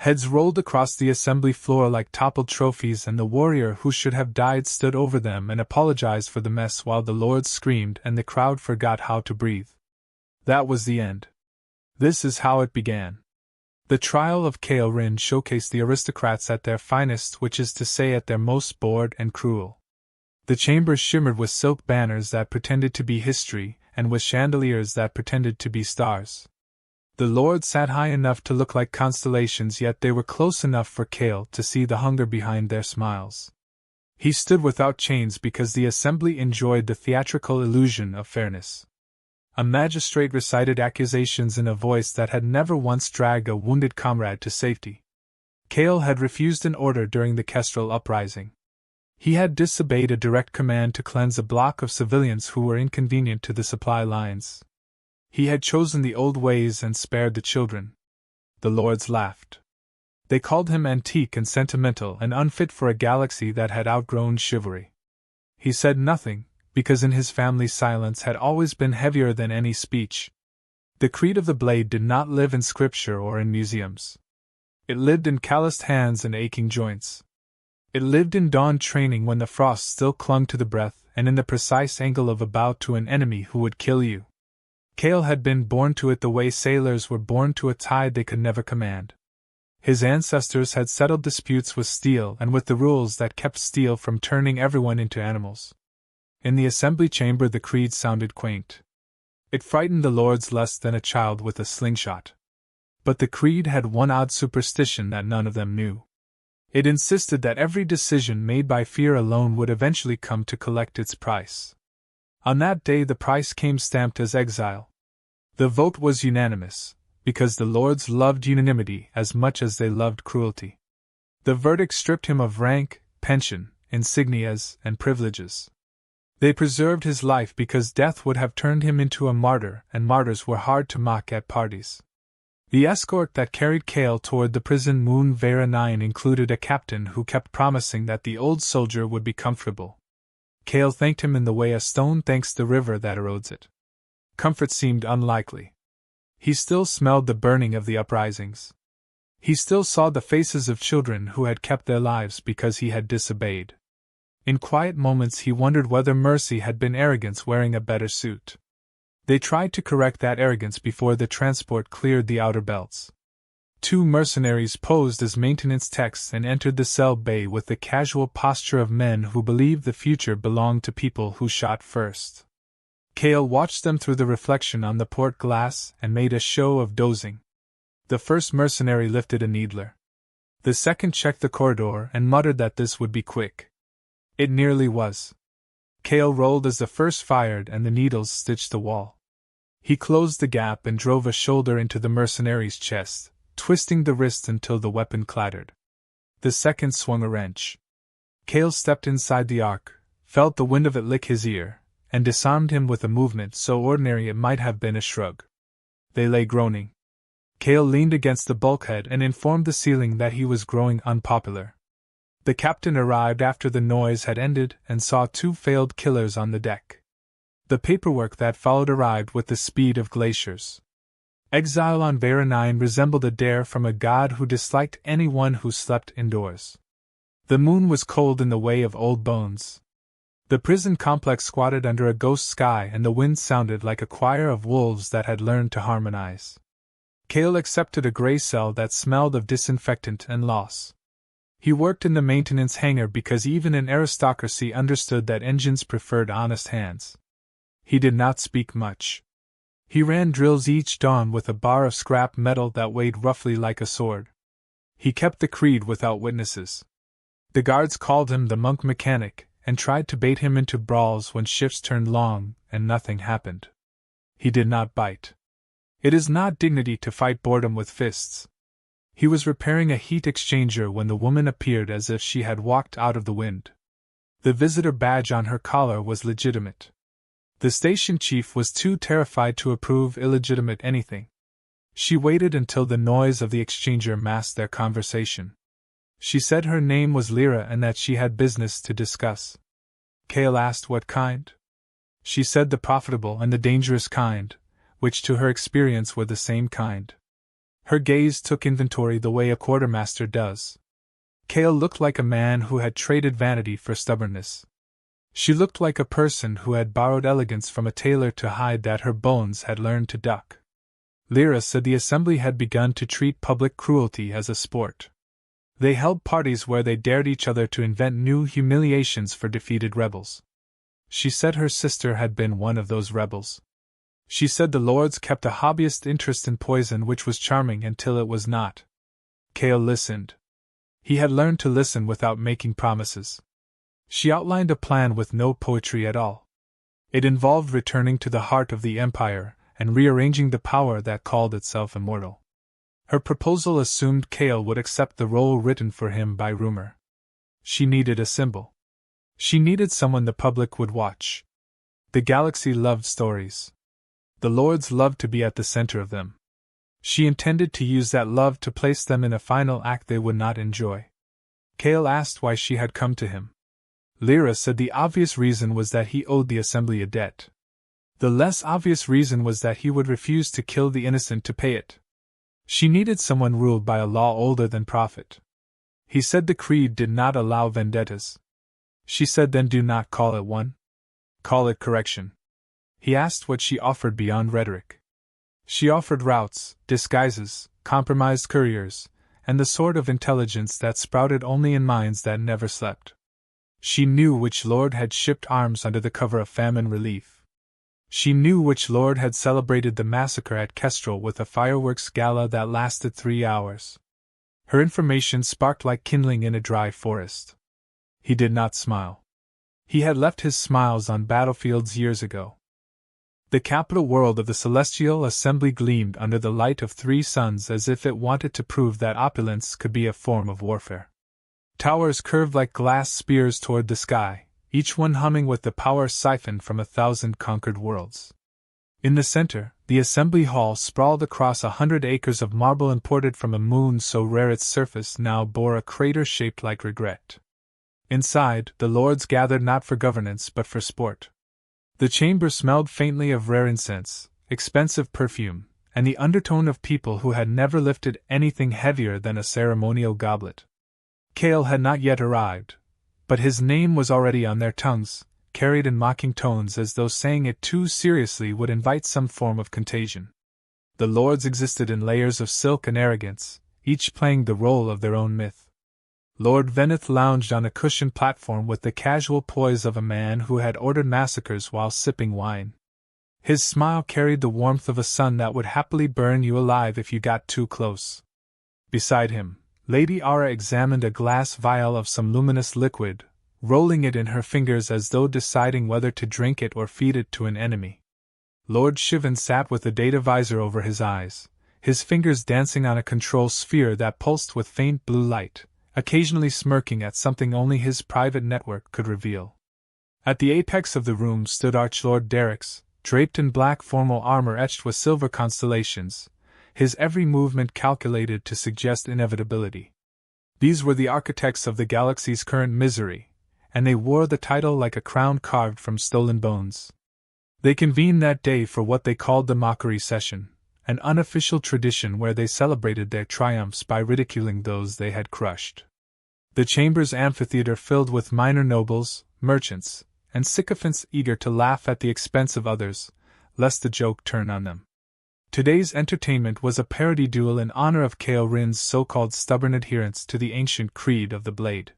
Heads rolled across the assembly floor like toppled trophies, and the warrior who should have died stood over them and apologized for the mess while the lords screamed and the crowd forgot how to breathe. That was the end. This is how it began. The trial of Kale Rin showcased the aristocrats at their finest, which is to say at their most bored and cruel. The chambers shimmered with silk banners that pretended to be history, and with chandeliers that pretended to be stars. The lords sat high enough to look like constellations, yet they were close enough for Kale to see the hunger behind their smiles. He stood without chains because the assembly enjoyed the theatrical illusion of fairness. A magistrate recited accusations in a voice that had never once dragged a wounded comrade to safety. Kale had refused an order during the Kestrel uprising. He had disobeyed a direct command to cleanse a block of civilians who were inconvenient to the supply lines. He had chosen the old ways and spared the children. The lords laughed. They called him antique and sentimental and unfit for a galaxy that had outgrown chivalry. He said nothing, because in his family silence had always been heavier than any speech. The creed of the blade did not live in scripture or in museums. It lived in calloused hands and aching joints. It lived in dawn training when the frost still clung to the breath, and in the precise angle of a bow to an enemy who would kill you. Kale had been born to it the way sailors were born to a tide they could never command. His ancestors had settled disputes with steel and with the rules that kept steel from turning everyone into animals. In the assembly chamber the creed sounded quaint. It frightened the lords less than a child with a slingshot. But the creed had one odd superstition that none of them knew. It insisted that every decision made by fear alone would eventually come to collect its price. On that day the price came stamped as exile. The vote was unanimous, because the lords loved unanimity as much as they loved cruelty. The verdict stripped him of rank, pension, insignias, and privileges. They preserved his life because death would have turned him into a martyr, and martyrs were hard to mock at parties. The escort that carried Kale toward the prison Moon Vera 9 included a captain who kept promising that the old soldier would be comfortable. Kale thanked him in the way a stone thanks the river that erodes it. Comfort seemed unlikely. He still smelled the burning of the uprisings. He still saw the faces of children who had kept their lives because he had disobeyed. In quiet moments he wondered whether mercy had been arrogance wearing a better suit. They tried to correct that arrogance before the transport cleared the outer belts. 2 mercenaries posed as maintenance techs and entered the cell bay with the casual posture of men who believed the future belonged to people who shot first. Kale watched them through the reflection on the port glass and made a show of dozing. The first mercenary lifted a needler. The second checked the corridor and muttered that this would be quick. It nearly was. Kale rolled as the first fired and the needles stitched the wall. He closed the gap and drove a shoulder into the mercenary's chest, twisting the wrist until the weapon clattered. The second swung a wrench. Kale stepped inside the arc, felt the wind of it lick his ear, and disarmed him with a movement so ordinary it might have been a shrug. They lay groaning. Kale leaned against the bulkhead and informed the ceiling that he was growing unpopular. The captain arrived after the noise had ended and saw 2 failed killers on the deck. The paperwork that followed arrived with the speed of glaciers. Exile on Vera 9 resembled a dare from a god who disliked anyone who slept indoors. The moon was cold in the way of old bones. The prison complex squatted under a ghost sky and the wind sounded like a choir of wolves that had learned to harmonize. Kale accepted a gray cell that smelled of disinfectant and loss. He worked in the maintenance hangar because even an aristocracy understood that engines preferred honest hands. He did not speak much. He ran drills each dawn with a bar of scrap metal that weighed roughly like a sword. He kept the creed without witnesses. The guards called him the monk mechanic, and tried to bait him into brawls when shifts turned long, and nothing happened. He did not bite. It is not dignity to fight boredom with fists. He was repairing a heat exchanger when the woman appeared as if she had walked out of the wind. The visitor badge on her collar was legitimate. The station chief was too terrified to approve illegitimate anything. She waited until the noise of the exchanger masked their conversation. She said her name was Lyra and that she had business to discuss. Kale asked what kind. She said the profitable and the dangerous kind, which to her experience were the same kind. Her gaze took inventory the way a quartermaster does. Kale looked like a man who had traded vanity for stubbornness. She looked like a person who had borrowed elegance from a tailor to hide that her bones had learned to duck. Lyra said the assembly had begun to treat public cruelty as a sport. They held parties where they dared each other to invent new humiliations for defeated rebels. She said her sister had been one of those rebels. She said the lords kept a hobbyist interest in poison, which was charming until it was not. Kale listened. He had learned to listen without making promises. She outlined a plan with no poetry at all. It involved returning to the heart of the Empire and rearranging the power that called itself immortal. Her proposal assumed Kale would accept the role written for him by rumor. She needed a symbol. She needed someone the public would watch. The galaxy loved stories. The lords loved to be at the center of them. She intended to use that love to place them in a final act they would not enjoy. Kale asked why she had come to him. Lyra said the obvious reason was that he owed the assembly a debt. The less obvious reason was that he would refuse to kill the innocent to pay it. She needed someone ruled by a law older than profit. He said the creed did not allow vendettas. She said then do not call it one. Call it correction. He asked what she offered beyond rhetoric. She offered routes, disguises, compromised couriers, and the sort of intelligence that sprouted only in minds that never slept. She knew which lord had shipped arms under the cover of famine relief. She knew which lord had celebrated the massacre at Kestrel with a fireworks gala that lasted 3 hours. Her information sparked like kindling in a dry forest. He did not smile. He had left his smiles on battlefields years ago. The capital world of the Celestial Assembly gleamed under the light of 3 suns as if it wanted to prove that opulence could be a form of warfare. Towers curved like glass spears toward the sky, each one humming with the power siphoned from 1,000 conquered worlds. In the center, the assembly hall sprawled across 100 acres of marble imported from a moon so rare its surface now bore a crater shaped like regret. Inside, the lords gathered not for governance but for sport. The chamber smelled faintly of rare incense, expensive perfume, and the undertone of people who had never lifted anything heavier than a ceremonial goblet. Kale had not yet arrived, but his name was already on their tongues, carried in mocking tones as though saying it too seriously would invite some form of contagion. The lords existed in layers of silk and arrogance, each playing the role of their own myth. Lord Venneth lounged on a cushioned platform with the casual poise of a man who had ordered massacres while sipping wine. His smile carried the warmth of a sun that would happily burn you alive if you got too close. Beside him, Lady Aura examined a glass vial of some luminous liquid, rolling it in her fingers as though deciding whether to drink it or feed it to an enemy. Lord Shivan sat with a data visor over his eyes, his fingers dancing on a control sphere that pulsed with faint blue light, occasionally smirking at something only his private network could reveal. At the apex of the room stood Archlord Derrix, draped in black formal armor etched with silver constellations, his every movement calculated to suggest inevitability. These were the architects of the galaxy's current misery, and they wore the title like a crown carved from stolen bones. They convened that day for what they called the Mockery Session, an unofficial tradition where they celebrated their triumphs by ridiculing those they had crushed. The chamber's amphitheater filled with minor nobles, merchants, and sycophants eager to laugh at the expense of others, lest the joke turn on them. Today's entertainment was a parody duel in honor of Kale Rin's so-called stubborn adherence to the ancient creed of the blade.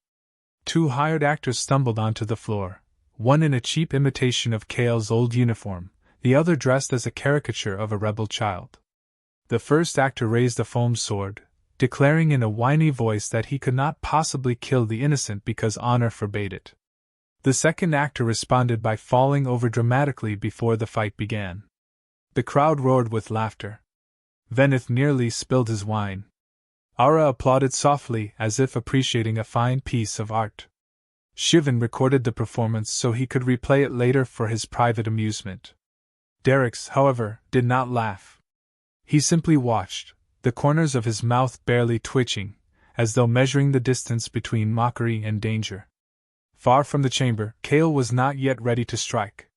2 hired actors stumbled onto the floor, one in a cheap imitation of Kale's old uniform, the other dressed as a caricature of a rebel child. The first actor raised a foamed sword, declaring in a whiny voice that he could not possibly kill the innocent because honor forbade it. The second actor responded by falling over dramatically before the fight began. The crowd roared with laughter. Venneth nearly spilled his wine. Aura applauded softly as if appreciating a fine piece of art. Shivan recorded the performance so he could replay it later for his private amusement. Derrix, however, did not laugh. He simply watched, the corners of his mouth barely twitching, as though measuring the distance between mockery and danger. Far from the chamber, Kale was not yet ready to strike.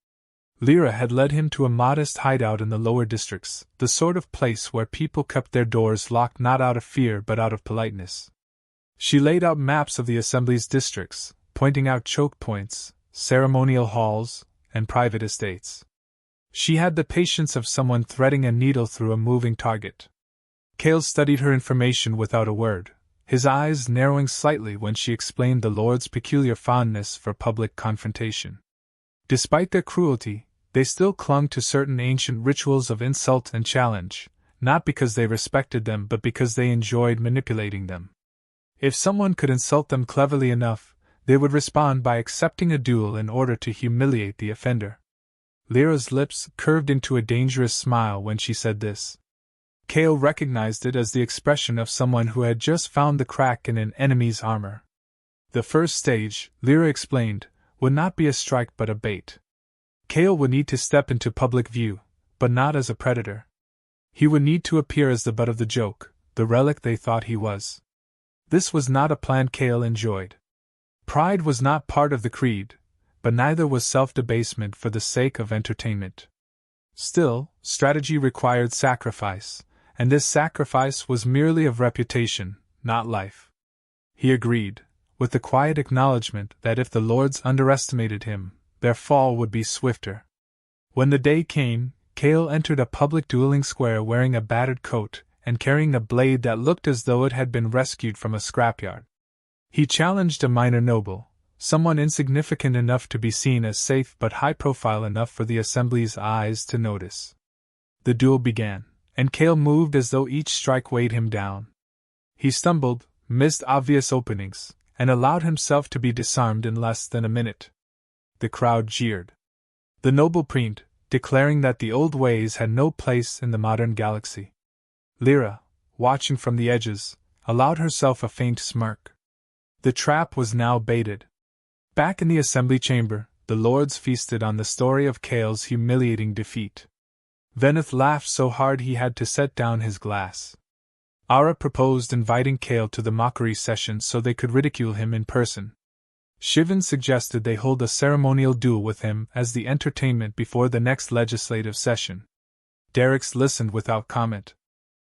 Lyra had led him to a modest hideout in the lower districts, the sort of place where people kept their doors locked not out of fear but out of politeness. She laid out maps of the Assembly's districts, pointing out choke points, ceremonial halls, and private estates. She had the patience of someone threading a needle through a moving target. Cale studied her information without a word, his eyes narrowing slightly when she explained the Lord's peculiar fondness for public confrontation. Despite their cruelty, they still clung to certain ancient rituals of insult and challenge, not because they respected them but because they enjoyed manipulating them. If someone could insult them cleverly enough, they would respond by accepting a duel in order to humiliate the offender. Lyra's lips curved into a dangerous smile when she said this. Cale recognized it as the expression of someone who had just found the crack in an enemy's armor. The first stage, Lyra explained, would not be a strike but a bait. Cale would need to step into public view, but not as a predator. He would need to appear as the butt of the joke, the relic they thought he was. This was not a plan Cale enjoyed. Pride was not part of the creed, but neither was self-debasement for the sake of entertainment. Still, strategy required sacrifice, and this sacrifice was merely of reputation, not life. He agreed, with the quiet acknowledgement that if the Lords underestimated him, their fall would be swifter. When the day came, Cale entered a public dueling square wearing a battered coat and carrying a blade that looked as though it had been rescued from a scrapyard. He challenged a minor noble, someone insignificant enough to be seen as safe but high-profile enough for the Assembly's eyes to notice. The duel began, and Cale moved as though each strike weighed him down. He stumbled, missed obvious openings, and allowed himself to be disarmed in less than a minute. The crowd jeered. The noble preened, declaring that the old ways had no place in the modern galaxy. Lyra, watching from the edges, allowed herself a faint smirk. The trap was now baited. Back in the Assembly chamber, the Lords feasted on the story of Cale's humiliating defeat. Venneth laughed so hard he had to set down his glass. Ara proposed inviting Cale to the mockery session so they could ridicule him in person. Shivan suggested they hold a ceremonial duel with him as the entertainment before the next legislative session. Derrix listened without comment.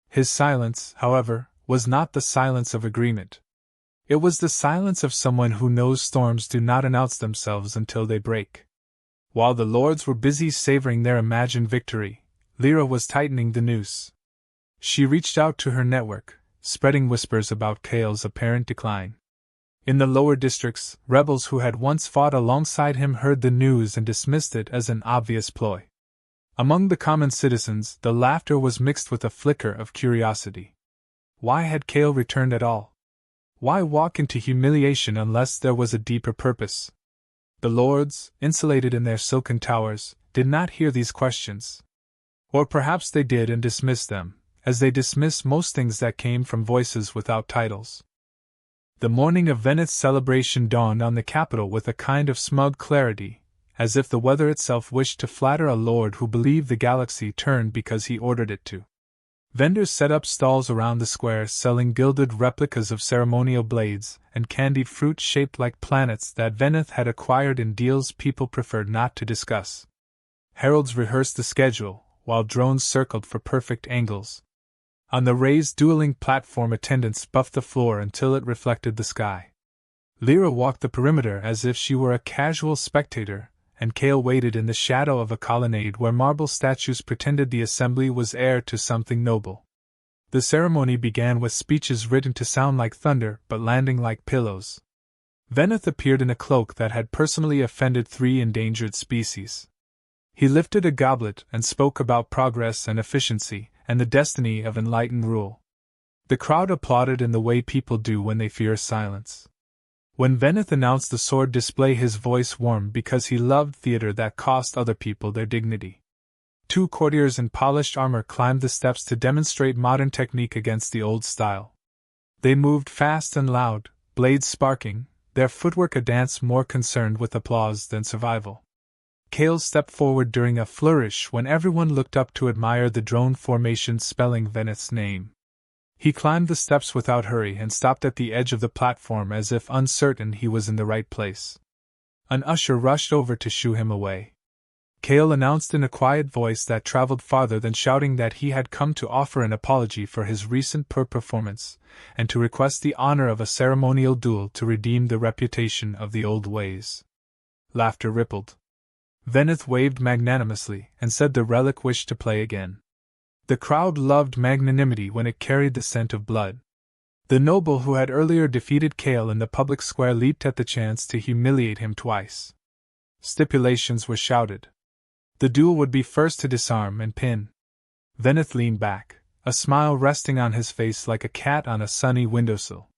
His silence, however, was not the silence of agreement. It was the silence of someone who knows storms do not announce themselves until they break. While the Lords were busy savoring their imagined victory, Lyra was tightening the noose. She reached out to her network, spreading whispers about Cale's apparent decline. In the lower districts, rebels who had once fought alongside him heard the news and dismissed it as an obvious ploy. Among the common citizens, the laughter was mixed with a flicker of curiosity. Why had Cale returned at all? Why walk into humiliation unless there was a deeper purpose? The Lords, insulated in their silken towers, did not hear these questions. Or perhaps they did and dismissed them, as they dismiss most things that came from voices without titles. The morning of Venice's celebration dawned on the capital with a kind of smug clarity, as if the weather itself wished to flatter a lord who believed the galaxy turned because he ordered it to. Vendors set up stalls around the square selling gilded replicas of ceremonial blades and candied fruit shaped like planets that Venneth had acquired in deals people preferred not to discuss. Heralds rehearsed the schedule, while drones circled for perfect angles. On the raised dueling platform, attendants buffed the floor until it reflected the sky. Lyra walked the perimeter as if she were a casual spectator, and Cale waited in the shadow of a colonnade where marble statues pretended the assembly was heir to something noble. The ceremony began with speeches written to sound like thunder but landing like pillows. Venneth appeared in a cloak that had personally offended 3 endangered species. He lifted a goblet and spoke about progress and efficiency, and the destiny of enlightened rule. The crowd applauded in the way people do when they fear silence. When Venneth announced the sword display, his voice warmed because he loved theater that cost other people their dignity. 2 courtiers in polished armor climbed the steps to demonstrate modern technique against the old style. They moved fast and loud, blades sparking, their footwork a dance more concerned with applause than survival. Cale stepped forward during a flourish when everyone looked up to admire the drone formation spelling Venneth's name. He climbed the steps without hurry and stopped at the edge of the platform as if uncertain he was in the right place. An usher rushed over to shoo him away. Cale announced in a quiet voice that traveled farther than shouting that he had come to offer an apology for his recent poor performance, and to request the honor of a ceremonial duel to redeem the reputation of the old ways. Laughter rippled. Veneth waved magnanimously and said the relic wished to play again. The crowd loved magnanimity when it carried the scent of blood. The noble who had earlier defeated Cale in the public square leaped at the chance to humiliate him twice. Stipulations were shouted. The duel would be first to disarm and pin. Veneth leaned back, a smile resting on his face like a cat on a sunny windowsill.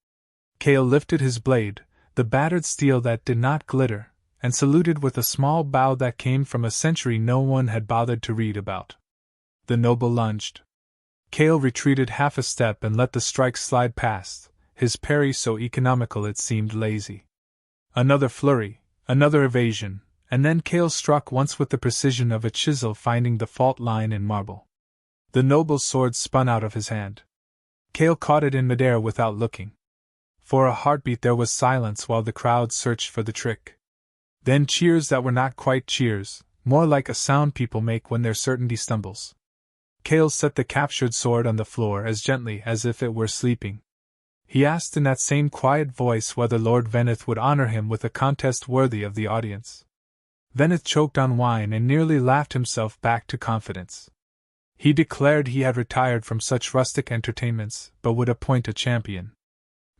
Cale lifted his blade, the battered steel that did not glitter, and saluted with a small bow that came from a century no one had bothered to read about. The noble lunged. Cale retreated half a step and let the strike slide past, his parry so economical it seemed lazy. Another flurry, another evasion, and then Cale struck once with the precision of a chisel finding the fault line in marble. The noble's sword spun out of his hand. Cale caught it in midair without looking. For a heartbeat there was silence while the crowd searched for the trick. Then cheers that were not quite cheers, more like a sound people make when their certainty stumbles. Cale set the captured sword on the floor as gently as if it were sleeping. He asked in that same quiet voice whether Lord Veneth would honor him with a contest worthy of the audience. Veneth choked on wine and nearly laughed himself back to confidence. He declared he had retired from such rustic entertainments, but would appoint a champion.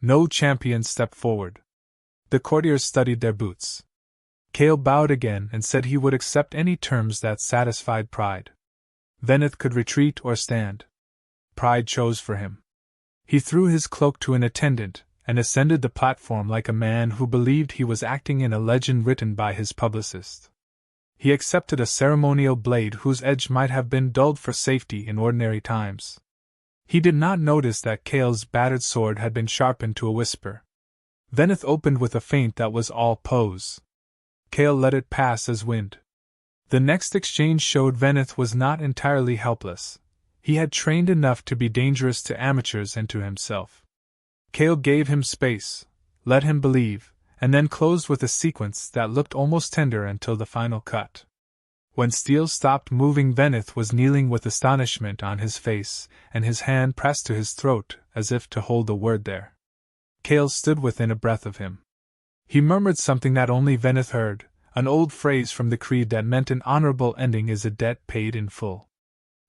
No champion stepped forward. The courtiers studied their boots. Cale bowed again and said he would accept any terms that satisfied pride. Veneth could retreat or stand. Pride chose for him. He threw his cloak to an attendant, and ascended the platform like a man who believed he was acting in a legend written by his publicist. He accepted a ceremonial blade whose edge might have been dulled for safety in ordinary times. He did not notice that Cale's battered sword had been sharpened to a whisper. Veneth opened with a feint that was all pose. Cale let it pass as wind. The next exchange showed Veneth was not entirely helpless. He had trained enough to be dangerous to amateurs and to himself. Cale gave him space, let him believe, and then closed with a sequence that looked almost tender until the final cut. When steel stopped moving, Veneth was kneeling with astonishment on his face, and his hand pressed to his throat as if to hold a word there. Cale stood within a breath of him. He murmured something that only Veneth heard, an old phrase from the creed that meant an honorable ending is a debt paid in full.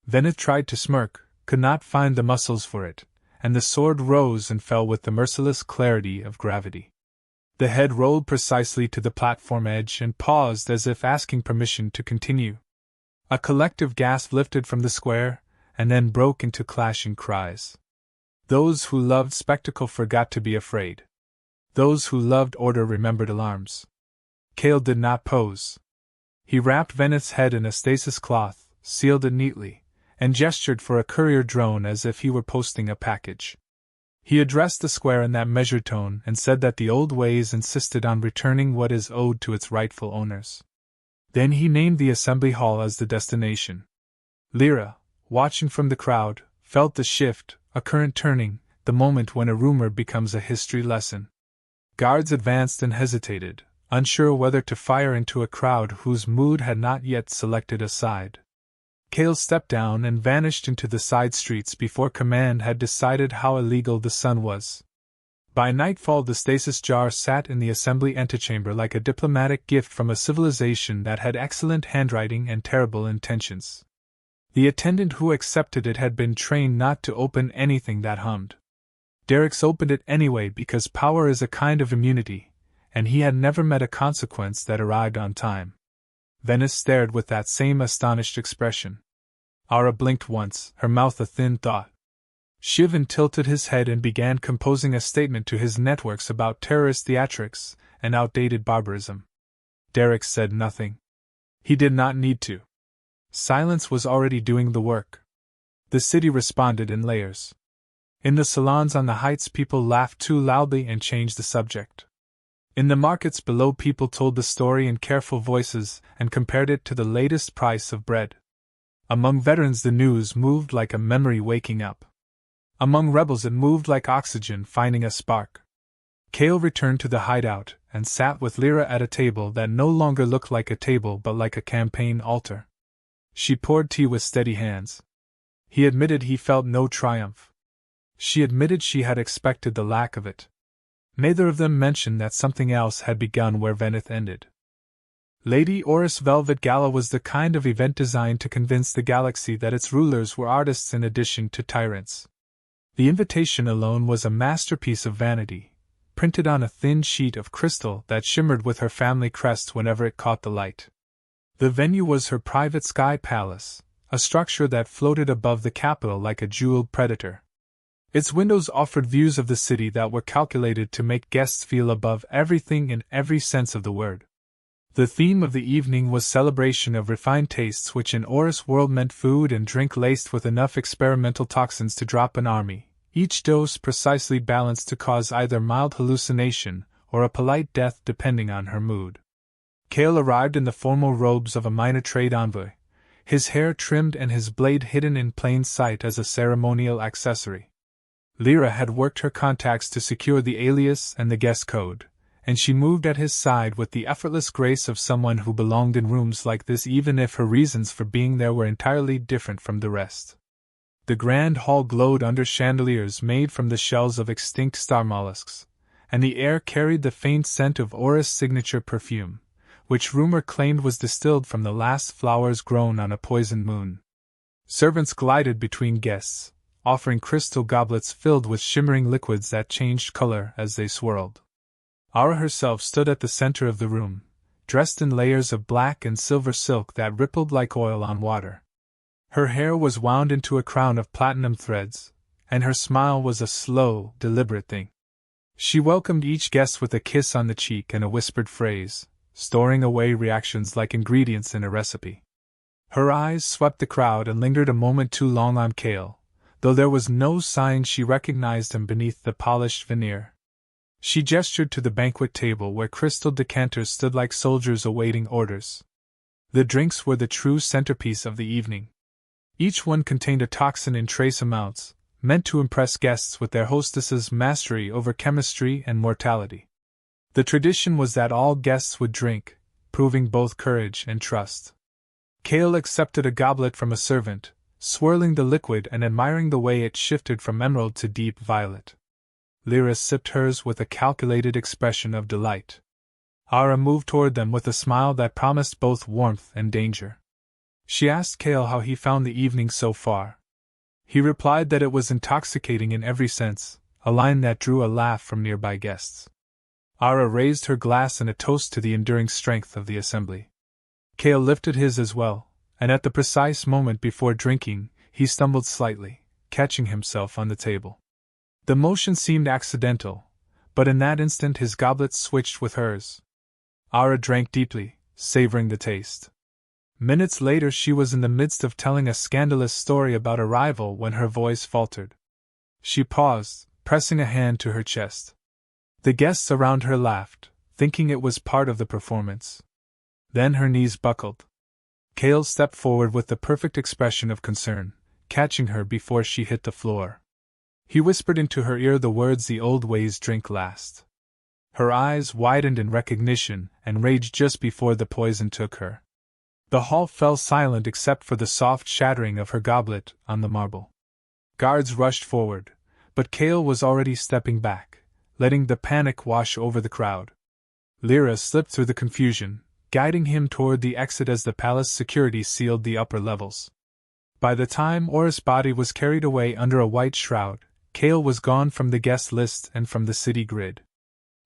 Veneth tried to smirk, could not find the muscles for it, and the sword rose and fell with the merciless clarity of gravity. The head rolled precisely to the platform edge and paused as if asking permission to continue. A collective gasp lifted from the square, and then broke into clashing cries. Those who loved spectacle forgot to be afraid. Those who loved order remembered alarms. Cale did not pose. He wrapped Veneth's head in a stasis cloth, sealed it neatly, and gestured for a courier drone as if he were posting a package. He addressed the square in that measured tone and said that the old ways insisted on returning what is owed to its rightful owners. Then he named the assembly hall as the destination. Lyra, watching from the crowd, felt the shift, a current turning, the moment when a rumor becomes a history lesson. Guards advanced and hesitated, unsure whether to fire into a crowd whose mood had not yet selected a side. Cale stepped down and vanished into the side streets before command had decided how illegal the sun was. By nightfall the stasis jar sat in the assembly antechamber like a diplomatic gift from a civilization that had excellent handwriting and terrible intentions. The attendant who accepted it had been trained not to open anything that hummed. Derek's opened it anyway because power is a kind of immunity, and he had never met a consequence that arrived on time. Veneth stared with that same astonished expression. Ara blinked once, her mouth a thin thought. Shivan tilted his head and began composing a statement to his networks about terrorist theatrics and outdated barbarism. Derek said nothing. He did not need to. Silence was already doing the work. The city responded in layers. In the salons on the heights people laughed too loudly and changed the subject. In the markets below people told the story in careful voices and compared it to the latest price of bread. Among veterans the news moved like a memory waking up. Among rebels it moved like oxygen finding a spark. Kale returned to the hideout and sat with Lyra at a table that no longer looked like a table but like a campaign altar. She poured tea with steady hands. He admitted he felt no triumph. She admitted she had expected the lack of it. Neither of them mentioned that something else had begun where Veneth ended. Lady Oris' Velvet Gala was the kind of event designed to convince the galaxy that its rulers were artists in addition to tyrants. The invitation alone was a masterpiece of vanity, printed on a thin sheet of crystal that shimmered with her family crest whenever it caught the light. The venue was her private sky palace, a structure that floated above the capital like a jeweled predator. Its windows offered views of the city that were calculated to make guests feel above everything in every sense of the word. The theme of the evening was celebration of refined tastes, which in Oris' world meant food and drink laced with enough experimental toxins to drop an army, each dose precisely balanced to cause either mild hallucination or a polite death depending on her mood. Kale arrived in the formal robes of a minor trade envoy, his hair trimmed and his blade hidden in plain sight as a ceremonial accessory. Lyra had worked her contacts to secure the alias and the guest code, and she moved at his side with the effortless grace of someone who belonged in rooms like this even if her reasons for being there were entirely different from the rest. The grand hall glowed under chandeliers made from the shells of extinct star mollusks, and the air carried the faint scent of Oris' signature perfume, which rumor claimed was distilled from the last flowers grown on a poisoned moon. Servants glided between guests, offering crystal goblets filled with shimmering liquids that changed color as they swirled. Aura herself stood at the center of the room, dressed in layers of black and silver silk that rippled like oil on water. Her hair was wound into a crown of platinum threads, and her smile was a slow, deliberate thing. She welcomed each guest with a kiss on the cheek and a whispered phrase, storing away reactions like ingredients in a recipe. Her eyes swept the crowd and lingered a moment too long on Kale, though there was no sign she recognized him beneath the polished veneer. She gestured to the banquet table where crystal decanters stood like soldiers awaiting orders. The drinks were the true centerpiece of the evening. Each one contained a toxin in trace amounts, meant to impress guests with their hostess's mastery over chemistry and mortality. The tradition was that all guests would drink, proving both courage and trust. Kale accepted a goblet from a servant, swirling the liquid and admiring the way it shifted from emerald to deep violet. Lyra sipped hers with a calculated expression of delight. Aura moved toward them with a smile that promised both warmth and danger. She asked Kale how he found the evening so far. He replied that it was intoxicating in every sense, a line that drew a laugh from nearby guests. Aura raised her glass in a toast to the enduring strength of the assembly. Kale lifted his as well, and at the precise moment before drinking, he stumbled slightly, catching himself on the table. The motion seemed accidental, but in that instant his goblet switched with hers. Aura drank deeply, savoring the taste. Minutes later she was in the midst of telling a scandalous story about a rival when her voice faltered. She paused, pressing a hand to her chest. The guests around her laughed, thinking it was part of the performance. Then her knees buckled. Kale stepped forward with the perfect expression of concern, catching her before she hit the floor. He whispered into her ear the words "the old ways drink last." Her eyes widened in recognition and rage just before the poison took her. The hall fell silent except for the soft shattering of her goblet on the marble. Guards rushed forward, but Kale was already stepping back, letting the panic wash over the crowd. Lyra slipped through the confusion, guiding him toward the exit as the palace security sealed the upper levels. By the time Oris' body was carried away under a white shroud, Kale was gone from the guest list and from the city grid.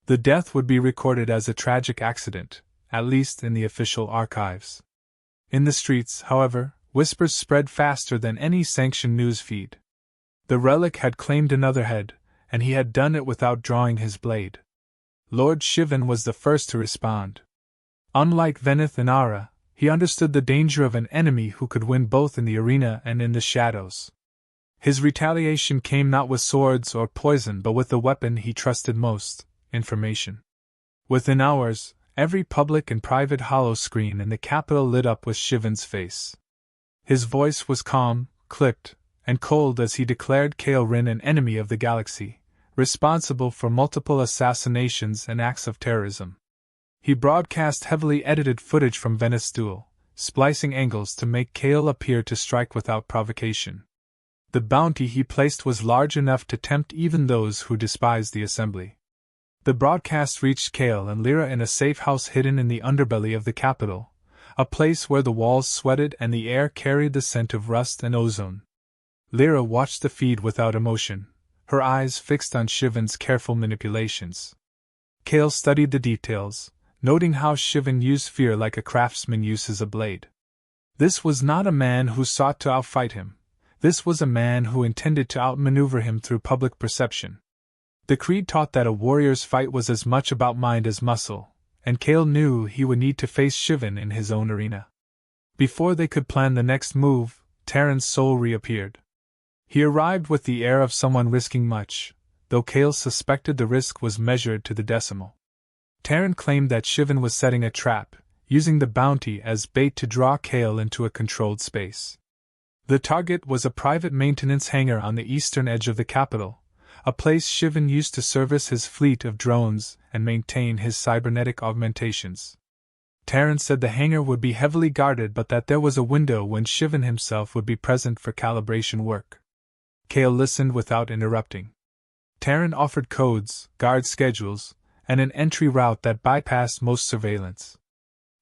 The death would be recorded as a tragic accident, at least in the official archives. In the streets, however, whispers spread faster than any sanctioned news feed. The relic had claimed another head, and he had done it without drawing his blade. Lord Shivan was the first to respond. Unlike Veneth and Aura, he understood the danger of an enemy who could win both in the arena and in the shadows. His retaliation came not with swords or poison but with the weapon he trusted most: information. Within hours, every public and private holoscreen in the capital lit up with Shivan's face. His voice was calm, clipped, and cold as he declared Kale Rin an enemy of the galaxy, responsible for multiple assassinations and acts of terrorism. He broadcast heavily edited footage from Venice duel, splicing angles to make Kale appear to strike without provocation. The bounty he placed was large enough to tempt even those who despised the assembly. The broadcast reached Kale and Lyra in a safe house hidden in the underbelly of the capital, a place where the walls sweated and the air carried the scent of rust and ozone. Lyra watched the feed without emotion, her eyes fixed on Shivan's careful manipulations. Kale studied the details, noting how Shivan used fear like a craftsman uses a blade. This was not a man who sought to outfight him. This was a man who intended to outmaneuver him through public perception. The creed taught that a warrior's fight was as much about mind as muscle, and Kale knew he would need to face Shivan in his own arena. Before they could plan the next move, Terran's soul reappeared. He arrived with the air of someone risking much, though Kale suspected the risk was measured to the decimal. Terran claimed that Shivan was setting a trap, using the bounty as bait to draw Kale into a controlled space. The target was a private maintenance hangar on the eastern edge of the capital, a place Shivan used to service his fleet of drones and maintain his cybernetic augmentations. Terran said the hangar would be heavily guarded but that there was a window when Shivan himself would be present for calibration work. Kale listened without interrupting. Terran offered codes, guard schedules, and an entry route that bypassed most surveillance.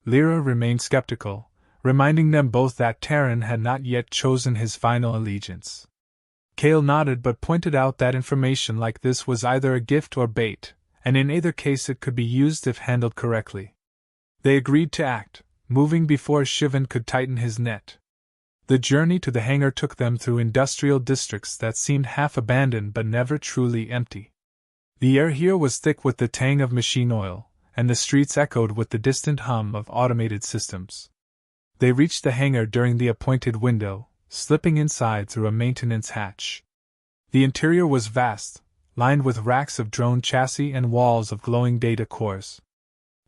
Lyra remained skeptical, reminding them both that Terran had not yet chosen his final allegiance. Kale nodded but pointed out that information like this was either a gift or bait, and in either case it could be used if handled correctly. They agreed to act, moving before Shivan could tighten his net. The journey to the hangar took them through industrial districts that seemed half abandoned but never truly empty. The air here was thick with the tang of machine oil, and the streets echoed with the distant hum of automated systems. They reached the hangar during the appointed window, slipping inside through a maintenance hatch. The interior was vast, lined with racks of drone chassis and walls of glowing data cores.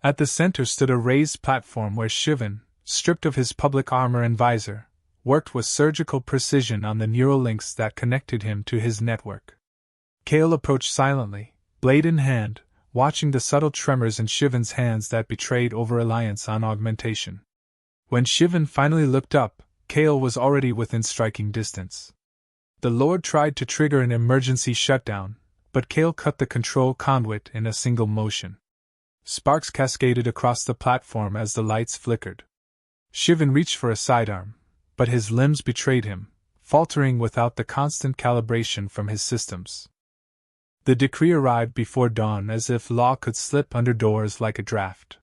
At the center stood a raised platform where Shivan, stripped of his public armor and visor, worked with surgical precision on the neural links that connected him to his network. Kale approached silently, blade in hand, watching the subtle tremors in Shivan's hands that betrayed over-reliance on augmentation. When Shivan finally looked up, Kale was already within striking distance. The Lord tried to trigger an emergency shutdown, but Kale cut the control conduit in a single motion. Sparks cascaded across the platform as the lights flickered. Shivan reached for a sidearm, but his limbs betrayed him, faltering without the constant calibration from his systems. The decree arrived before dawn as if law could slip under doors like a draft.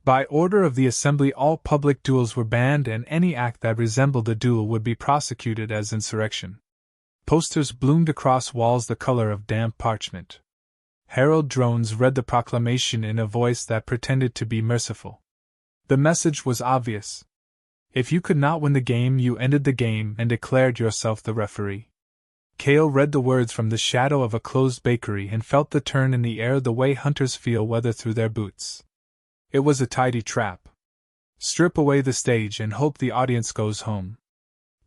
By order of the Assembly, all public duels were banned and any act that resembled a duel would be prosecuted as insurrection. Posters bloomed across walls the color of damp parchment. Herald drones read the proclamation in a voice that pretended to be merciful. The message was obvious. If you could not win the game, you ended the game and declared yourself the referee. Kale read the words from the shadow of a closed bakery and felt the turn in the air the way hunters feel weather through their boots. It was a tidy trap. Strip away the stage and hope the audience goes home.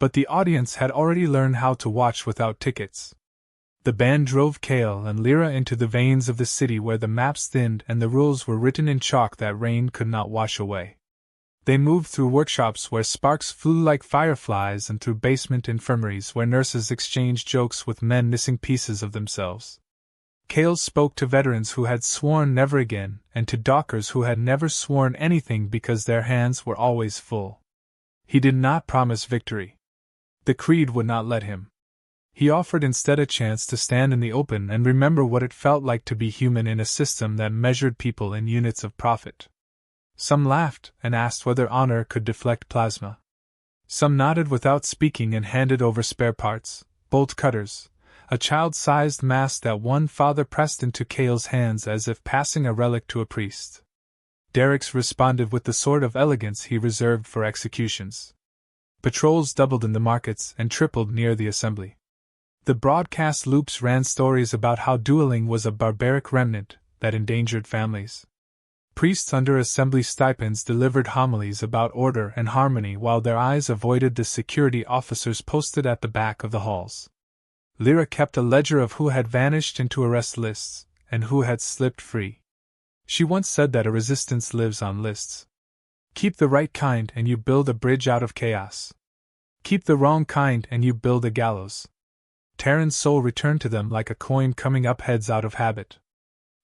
But the audience had already learned how to watch without tickets. The band drove Kale and Lyra into the veins of the city where the maps thinned and the rules were written in chalk that rain could not wash away. They moved through workshops where sparks flew like fireflies and through basement infirmaries where nurses exchanged jokes with men missing pieces of themselves. Kale spoke to veterans who had sworn never again and to dockers who had never sworn anything because their hands were always full. He did not promise victory. The creed would not let him. He offered instead a chance to stand in the open and remember what it felt like to be human in a system that measured people in units of profit. Some laughed and asked whether honor could deflect plasma. Some nodded without speaking and handed over spare parts, bolt cutters, a child-sized mask that one father pressed into Kale's hands as if passing a relic to a priest. Derek's responded with the sort of elegance he reserved for executions. Patrols doubled in the markets and tripled near the assembly. The broadcast loops ran stories about how dueling was a barbaric remnant that endangered families. Priests under assembly stipends delivered homilies about order and harmony while their eyes avoided the security officers posted at the back of the halls. Lyra kept a ledger of who had vanished into arrest lists, and who had slipped free. She once said that a resistance lives on lists. Keep the right kind and you build a bridge out of chaos. Keep the wrong kind and you build a gallows. Terran's soul returned to them like a coin coming up heads out of habit.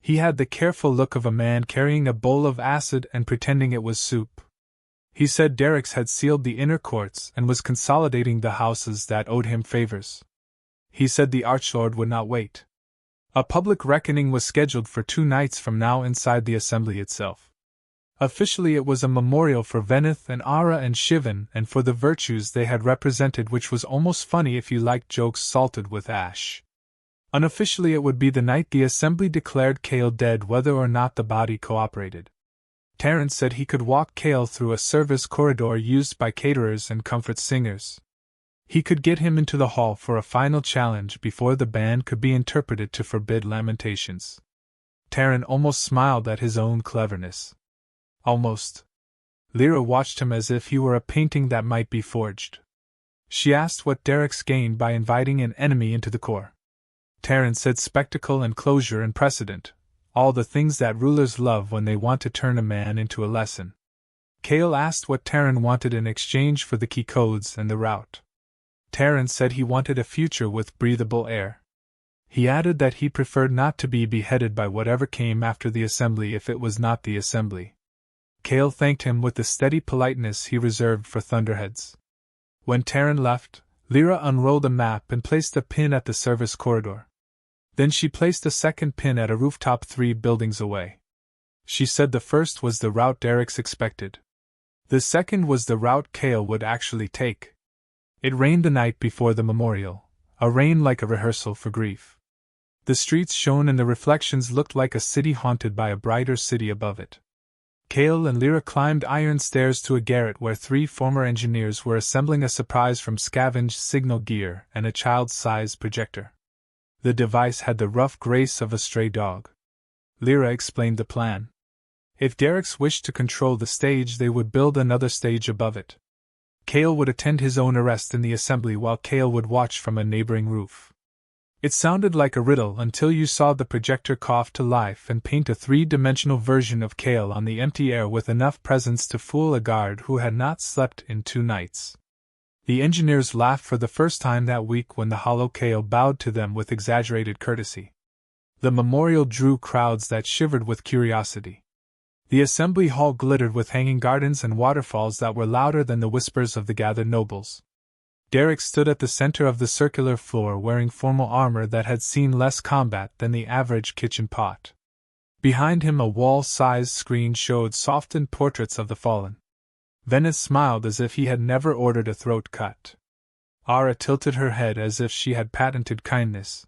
He had the careful look of a man carrying a bowl of acid and pretending it was soup. He said Derek's had sealed the inner courts and was consolidating the houses that owed him favors. He said the Archlord would not wait. A public reckoning was scheduled for 2 nights from now inside the assembly itself. Officially it was a memorial for Veneth and Ara and Shivan and for the virtues they had represented, which was almost funny if you liked jokes salted with ash. Unofficially it would be the night the assembly declared Kale dead whether or not the body cooperated. Terran said he could walk Kale through a service corridor used by caterers and comfort singers. He could get him into the hall for a final challenge before the band could be interpreted to forbid lamentations. Terran almost smiled at his own cleverness. Almost. Lyra watched him as if he were a painting that might be forged. She asked what Derek's gained by inviting an enemy into the Corps. Terran said spectacle and closure and precedent, all the things that rulers love when they want to turn a man into a lesson. Kale asked what Terran wanted in exchange for the key codes and the route. Terran said he wanted a future with breathable air. He added that he preferred not to be beheaded by whatever came after the assembly if it was not the assembly. Kale thanked him with the steady politeness he reserved for thunderheads. When Terran left, Lyra unrolled a map and placed a pin at the service corridor. Then she placed a second pin at a rooftop 3 buildings away. She said the first was the route Derek's expected. The second was the route Kale would actually take. It rained the night before the memorial, a rain like a rehearsal for grief. The streets shone and the reflections looked like a city haunted by a brighter city above it. Kale and Lyra climbed iron stairs to a garret where 3 former engineers were assembling a surprise from scavenged signal gear and a child-sized projector. The device had the rough grace of a stray dog. Lyra explained the plan. If Derek's wished to control the stage, they would build another stage above it. Kale would attend his own arrest in the assembly while Kale would watch from a neighboring roof. It sounded like a riddle until you saw the projector cough to life and paint a 3-dimensional version of Kale on the empty air with enough presence to fool a guard who had not slept in 2 nights. The engineers laughed for the first time that week when the hollow Kale bowed to them with exaggerated courtesy. The memorial drew crowds that shivered with curiosity. The assembly hall glittered with hanging gardens and waterfalls that were louder than the whispers of the gathered nobles. Derek stood at the center of the circular floor wearing formal armor that had seen less combat than the average kitchen pot. Behind him a wall-sized screen showed softened portraits of the fallen. Veneth smiled as if he had never ordered a throat cut. Ara tilted her head as if she had patented kindness.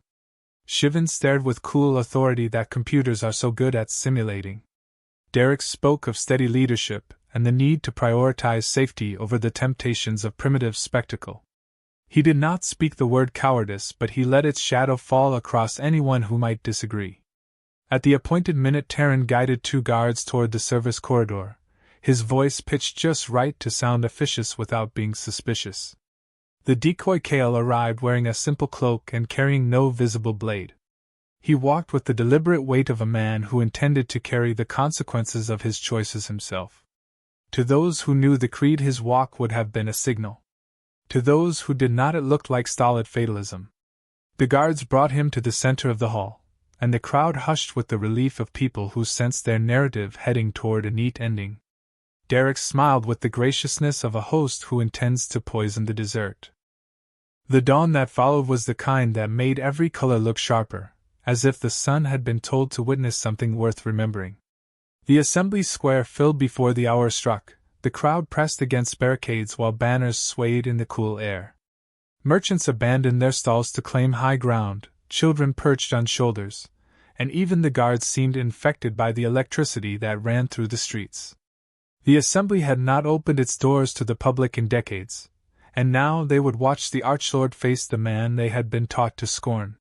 Shivan stared with cool authority that computers are so good at simulating. Derek spoke of steady leadership and the need to prioritize safety over the temptations of primitive spectacle. He did not speak the word cowardice, but he let its shadow fall across anyone who might disagree. At the appointed minute, Terran guided 2 guards toward the service corridor, his voice pitched just right to sound officious without being suspicious. The decoy Kale arrived wearing a simple cloak and carrying no visible blade. He walked with the deliberate weight of a man who intended to carry the consequences of his choices himself. To those who knew the creed, his walk would have been a signal. To those who did not, it looked like stolid fatalism. The guards brought him to the center of the hall, and the crowd hushed with the relief of people who sensed their narrative heading toward a neat ending. Derek smiled with the graciousness of a host who intends to poison the dessert. The dawn that followed was the kind that made every color look sharper, as if the sun had been told to witness something worth remembering. The assembly square filled before the hour struck, the crowd pressed against barricades while banners swayed in the cool air. Merchants abandoned their stalls to claim high ground, children perched on shoulders, and even the guards seemed infected by the electricity that ran through the streets. The assembly had not opened its doors to the public in decades, and now they would watch the Archlord face the man they had been taught to scorn.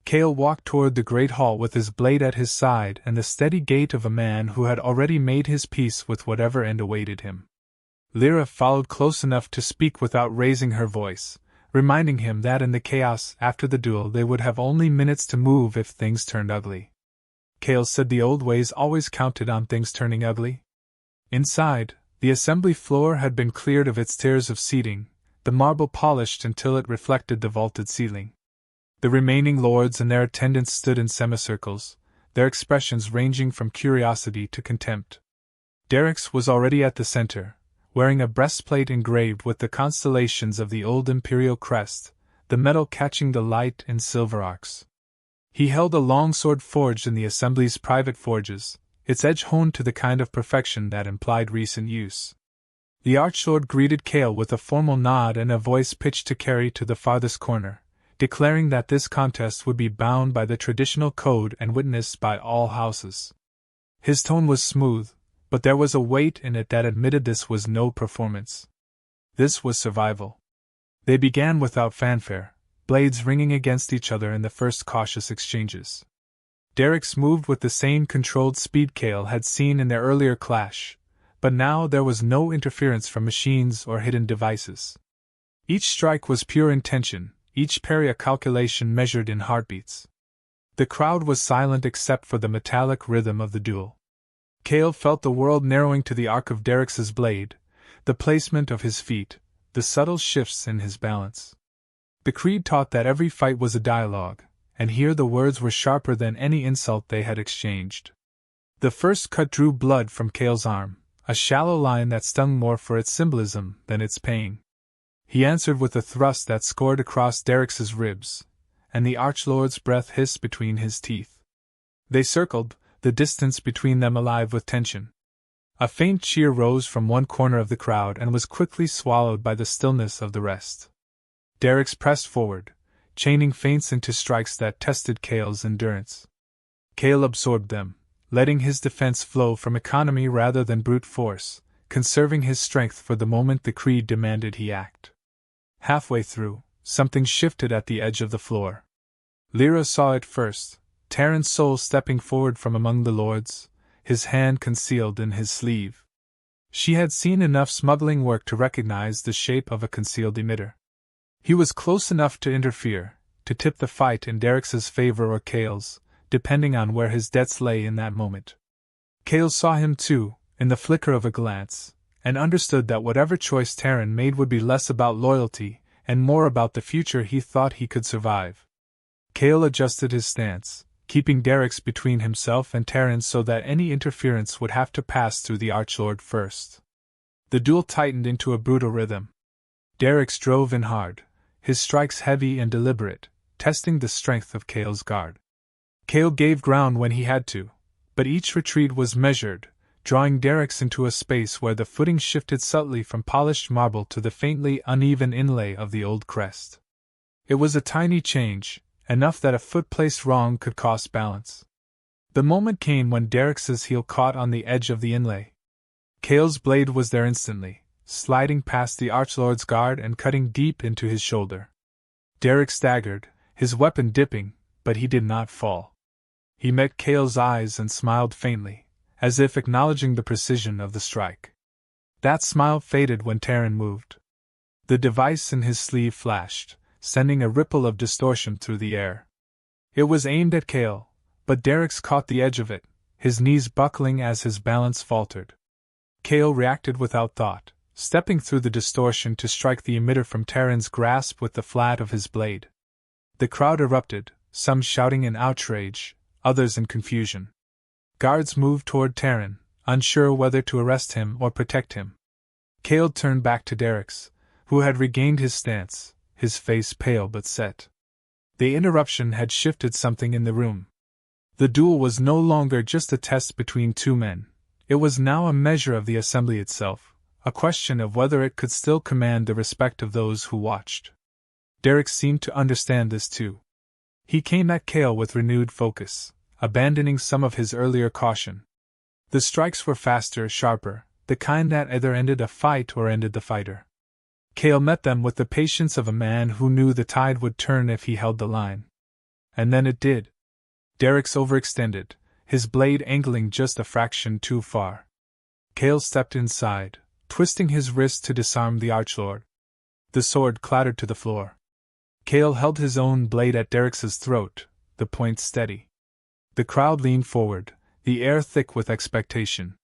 Kale walked toward the great hall with his blade at his side and the steady gait of a man who had already made his peace with whatever end awaited him. Lyra followed close enough to speak without raising her voice, reminding him that in the chaos after the duel they would have only minutes to move if things turned ugly. Cale said the old ways always counted on things turning ugly. Inside, the assembly floor had been cleared of its tiers of seating, the marble polished until it reflected the vaulted ceiling. The remaining lords and their attendants stood in semicircles, their expressions ranging from curiosity to contempt. Derrick's was already at the center, wearing a breastplate engraved with the constellations of the old imperial crest, the metal catching the light in silver arcs. He held a long sword forged in the assembly's private forges, its edge honed to the kind of perfection that implied recent use. The Archlord greeted Cale with a formal nod and a voice pitched to carry to the farthest corner, declaring that this contest would be bound by the traditional code and witnessed by all houses. His tone was smooth, but there was a weight in it that admitted this was no performance. This was survival. They began without fanfare, blades ringing against each other in the first cautious exchanges. Derrick's moved with the same controlled speed Cale had seen in their earlier clash, but now there was no interference from machines or hidden devices. Each strike was pure intention, each parry a calculation measured in heartbeats. The crowd was silent except for the metallic rhythm of the duel. Cale felt the world narrowing to the arc of Derrick's blade, the placement of his feet, the subtle shifts in his balance. The creed taught that every fight was a dialogue, and here the words were sharper than any insult they had exchanged. The first cut drew blood from Cale's arm, a shallow line that stung more for its symbolism than its pain. He answered with a thrust that scored across Derrick's ribs, and the Archlord's breath hissed between his teeth. They circled, the distance between them alive with tension. A faint cheer rose from one corner of the crowd and was quickly swallowed by the stillness of the rest. Derrick's pressed forward, chaining feints into strikes that tested Cale's endurance. Cale absorbed them, letting his defense flow from economy rather than brute force, conserving his strength for the moment the creed demanded he act. Halfway through, something shifted at the edge of the floor. Lyra saw it first, Terran's soul stepping forward from among the lords, his hand concealed in his sleeve. She had seen enough smuggling work to recognize the shape of a concealed emitter. He was close enough to interfere, to tip the fight in Derrick's favor or Cale's, depending on where his debts lay in that moment. Cale saw him too, in the flicker of a glance, and understood that whatever choice Terran made would be less about loyalty, and more about the future he thought he could survive. Cale adjusted his stance, keeping Derrick's between himself and Terran so that any interference would have to pass through the Archlord first. The duel tightened into a brutal rhythm. Derrick's drove in hard, his strikes heavy and deliberate, testing the strength of Cale's guard. Cale gave ground when he had to, but each retreat was measured, drawing Derrick's into a space where the footing shifted subtly from polished marble to the faintly uneven inlay of the old crest. It was a tiny change, enough that a foot placed wrong could cost balance. The moment came when Derrick's heel caught on the edge of the inlay. Cale's blade was there instantly, sliding past the Archlord's guard and cutting deep into his shoulder. Derrick staggered, his weapon dipping, but he did not fall. He met Cale's eyes and smiled faintly, as if acknowledging the precision of the strike. That smile faded when Terran moved. The device in his sleeve flashed, sending a ripple of distortion through the air. It was aimed at Cale, but Derrick's caught the edge of it, his knees buckling as his balance faltered. Cale reacted without thought, stepping through the distortion to strike the emitter from Terran's grasp with the flat of his blade. The crowd erupted, some shouting in outrage, others in confusion. Guards moved toward Terran, unsure whether to arrest him or protect him. Cale turned back to Derrick's, who had regained his stance, his face pale but set. The interruption had shifted something in the room. The duel was no longer just a test between two men. It was now a measure of the assembly itself, a question of whether it could still command the respect of those who watched. Derrick seemed to understand this too. He came at Cale with renewed focus, abandoning some of his earlier caution. The strikes were faster, sharper, the kind that either ended a fight or ended the fighter. Cale met them with the patience of a man who knew the tide would turn if he held the line. And then it did. Derrick's overextended, his blade angling just a fraction too far. Cale stepped inside, twisting his wrist to disarm the Archlord. The sword clattered to the floor, Cale held his own blade at Derrick's throat, the point steady. The crowd leaned forward, the air thick with expectation.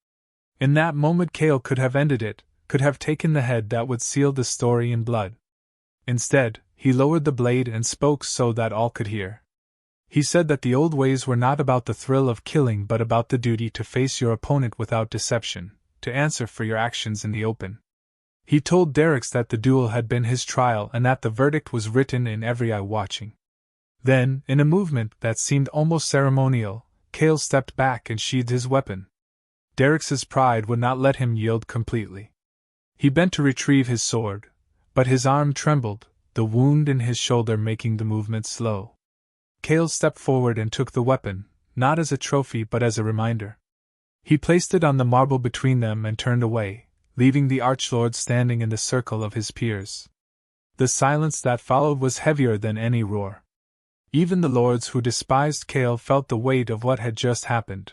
In that moment Cale could have ended it, could have taken the head that would seal the story in blood. Instead, he lowered the blade and spoke so that all could hear. He said that the old ways were not about the thrill of killing but about the duty to face your opponent without deception, to answer for your actions in the open. He told Derrick that the duel had been his trial and that the verdict was written in every eye watching. Then, in a movement that seemed almost ceremonial, Cale stepped back and sheathed his weapon. Derrick's pride would not let him yield completely. He bent to retrieve his sword, but his arm trembled, the wound in his shoulder making the movement slow. Cale stepped forward and took the weapon, not as a trophy but as a reminder. He placed it on the marble between them and turned away, leaving the Archlord standing in the circle of his peers. The silence that followed was heavier than any roar. Even the lords who despised Cale felt the weight of what had just happened.